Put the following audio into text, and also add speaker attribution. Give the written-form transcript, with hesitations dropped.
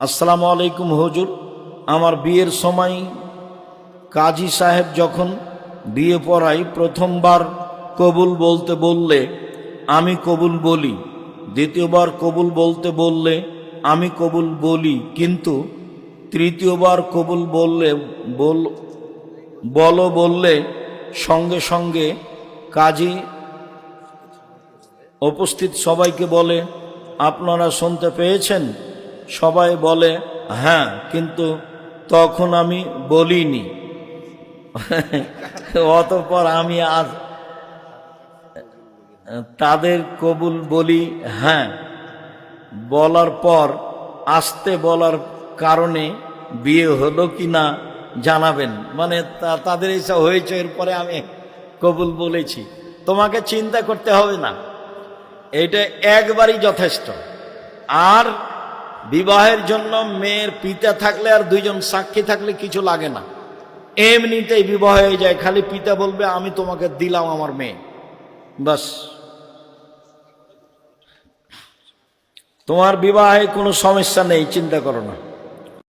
Speaker 1: আসসালামু আলাইকুম হুজুর, আমার বিয়ের সময় কাজী সাহেব যখন বিয়ে পড়াই প্রথমবার কবুল বলতে বললে আমি কবুল বলি, দ্বিতীয়বার কবুল বলতে বললে আমি কবুল বলি, কিন্তু তৃতীয়বার কবুল বললে সঙ্গে সঙ্গে কাজী উপস্থিত সবাইকে বলে, আপনারা শুনতে পেয়েছেন? সবাই বলে হ্যাঁ, কিন্তু তখন আমি বলিনি। অতঃপর আমি আজ তাদের কবুল বলি হ্যাঁ বলার পর আসতে বলার কারণে বিয়ে হলো কি না জানাবেন। মানে তাদের ইচ্ছা হয়েছে, এরপরে আমি কবুল বলেছি। তোমাকে চিন্তা করতে হবে না, এটা একবারই যথেষ্ট। আর বিবাহের জন্য মেয়ের পিতা থাকলে আর দুইজন সাক্ষী থাকলে কিছু লাগে না, এমনিতেই বিবাহ হয়ে যায়। খালি পিতা বলবে আমি তোমাকে দিলাম আমার মেয়ে, বাস। তোমার বিবাহে কোনো সমস্যা নেই, চিন্তা করো না।